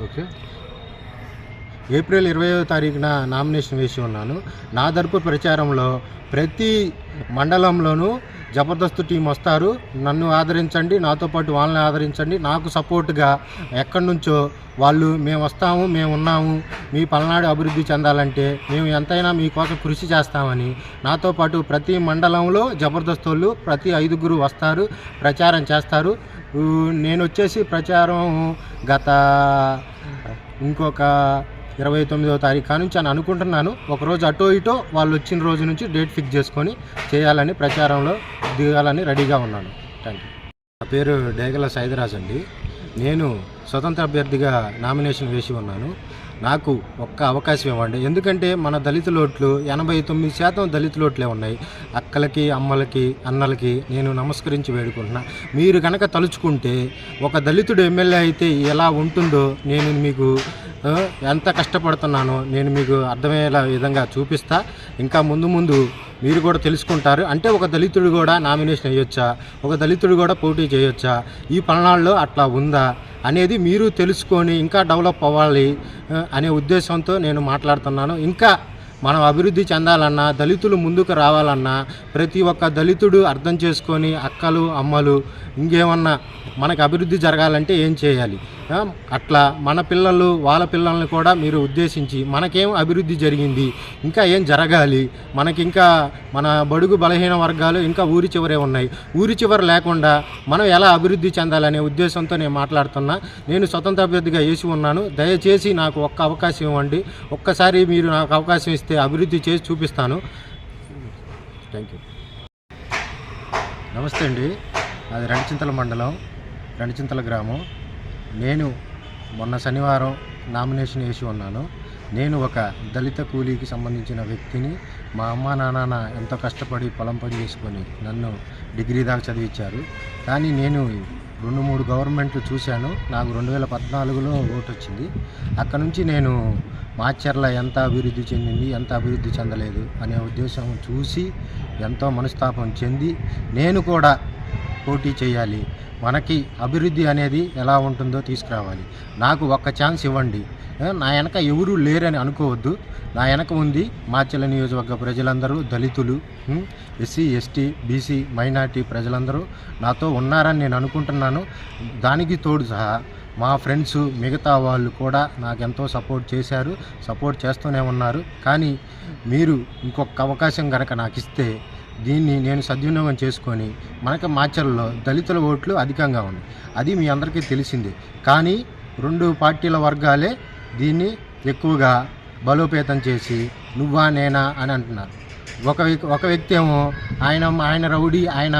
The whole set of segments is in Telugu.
ఓకే. ఏప్రిల్ 20వ తారీఖున నామినేషన్ వేసి ఉన్నాను. నా తరపు ప్రచారంలో ప్రతి మండలంలోనూ జబర్దస్త్ టీం వస్తారు. నన్ను ఆదరించండి, నాతో పాటు వాళ్ళని ఆదరించండి. నాకు సపోర్ట్గా ఎక్కడి నుంచో వాళ్ళు మేము వస్తాము, మేము ఉన్నాము, మీ పల్నాడు అభివృద్ధి చెందాలంటే మేము ఎంతైనా మీకోసం కృషి చేస్తామని నాతో పాటు ప్రతి మండలంలో జబర్దస్త్ వాళ్ళు ప్రతి 5గురు వస్తారు, ప్రచారం చేస్తారు. నేను వచ్చేసి ప్రచారం గత ఇంకొక 29వ తారీఖు నుంచి అని అనుకుంటున్నాను. ఒకరోజు అటో ఇటో వాళ్ళు వచ్చిన రోజు నుంచి డేట్ ఫిక్స్ చేసుకొని చేయాలని ప్రచారంలో దిగాలని రెడీగా ఉన్నాను. Thank you. నా పేరు డేగల సైదరాజ్ అండి. నేను స్వతంత్ర అభ్యర్థిగా నామినేషన్ వేసి ఉన్నాను. నాకు ఒక్క అవకాశం ఇవ్వండి. ఎందుకంటే మన దళిత లోట్లు 89% దళిత లోట్లే ఉన్నాయి. అక్కలకి, అమ్మలకి, అన్నలకి నేను నమస్కరించి వేడుకుంటున్నా. మీరు కనుక తలుచుకుంటే ఒక దళితుడు ఎమ్మెల్యే అయితే ఎలా ఉంటుందో నేను మీకు ఎంత కష్టపడుతున్నానో నేను మీకు అర్థమయ్యేలా విధంగా చూపిస్తా. ఇంకా ముందు మీరు కూడా తెలుసుకుంటారు. అంటే ఒక దళితుడు కూడా నామినేషన్ వేయొచ్చా, ఒక దళితుడు కూడా పోటీ చేయొచ్చా, ఈ పల్నాడులో అట్లా ఉందా అనేది మీరు తెలుసుకొని ఇంకా డెవలప్ అవ్వాలి అనే ఉద్దేశంతో నేను మాట్లాడుతున్నాను. ఇంకా మనం అభివృద్ధి చెందాలన్నా, దళితులు ముందుకు రావాలన్నా ప్రతి ఒక్క దళితుడు అర్థం చేసుకొని అక్కలు, అమ్మలు ఇంకేమన్నా మనకు అభివృద్ధి జరగాలంటే ఏం చేయాలి, అట్లా మన పిల్లలు వాళ్ళ పిల్లల్ని కూడా మీరు ఉద్దేశించి మనకేం అభివృద్ధి జరిగింది, ఇంకా ఏం జరగాలి, మనకి ఇంకా మన బడుగు బలహీన వర్గాలు ఇంకా ఊరి చివరే ఉన్నాయి, ఊరి చివర లేకుండా మనం ఎలా అభివృద్ధి చెందాలనే ఉద్దేశంతో నేను మాట్లాడుతున్నా. నేను స్వతంత్ర అభ్యర్థిగా వేసి ఉన్నాను. దయచేసి నాకు ఒక్క అవకాశం ఇవ్వండి. ఒక్కసారి మీరు నాకు అవకాశం ఇస్తే అభివృద్ధి చేసి చూపిస్తాను. Thank you. నమస్తే అండి. అది రణచింతల మండలం, రణచింతల గ్రామం. నేను మొన్న శనివారం నామినేషన్ వేసి ఉన్నాను. నేను ఒక దళిత కూలీకి సంబంధించిన వ్యక్తిని. మా అమ్మ నాన్న ఎంతో కష్టపడి పొలం పని చేసుకొని నన్ను డిగ్రీ దాకా చదివించారు. కానీ నేను 2-3 గవర్నమెంట్లు చూశాను. నాకు 2014లో ఓటు వచ్చింది. అక్కడ నుంచి నేను మాచర్ల ఎంత అభివృద్ధి చెందింది, ఎంత అభివృద్ధి చెందలేదు అనే ఉద్దేశం చూసి ఎంతో మనస్తాపం చెంది నేను కూడా పోటీ చేయాలి, మనకి అభివృద్ధి అనేది ఎలా ఉంటుందో తీసుకురావాలి, నాకు ఒక్క ఛాన్స్ ఇవ్వండి. నా వెనక ఎవరూ లేరని అనుకోవద్దు. నా వెనక ఉంది మాచర్ల నియోజకవర్గ ప్రజలందరూ, దళితులు, ఎస్సీ, ఎస్టీ, బీసీ, మైనార్టీ ప్రజలందరూ నాతో ఉన్నారని నేను అనుకుంటున్నాను. దానికి తోడు సహా మా ఫ్రెండ్స్ మిగతా వాళ్ళు కూడా నాకు ఎంతో సపోర్ట్ చేశారు, సపోర్ట్ చేస్తూనే ఉన్నారు. కానీ మీరు ఇంకొక అవకాశం కనుక నాకు ఇస్తే దీన్ని నేను సద్వినియోగం చేసుకొని మనకి మాచర్లలో దళితుల ఓట్లు అధికంగా ఉన్నాయి. అది మీ అందరికీ తెలిసిందే. కానీ 2 పార్టీల వర్గాలే దీన్ని ఎక్కువగా బలోపేతం చేసి నువ్వా నేనా అని అంటున్నారు. ఒక వ్యక్తి ఏమో ఆయన రౌడీ, ఆయన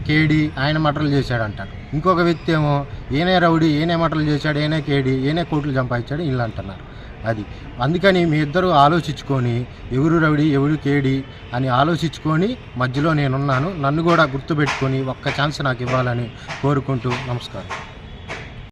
కేడి, ఆయన మటర్లు చేశాడు అంటారు. ఇంకొక వ్యక్తి ఏమో ఈయనే రౌడీ, ఈయనే మటర్లు చేశాడు, ఈయనే కేడి, ఈయనే కోట్లు సంపాదించాడు ఇలా అంటున్నారు. అది అందుకని మీ ఇద్దరు ఆలోచించుకొని ఎవరు రౌడీ ఎవరు కేడి అని ఆలోచించుకొని మధ్యలో నేనున్నాను. నన్ను కూడా గుర్తుపెట్టుకొని ఒక్క ఛాన్స్ నాకు ఇవ్వాలని కోరుకుంటూ నమస్కారం.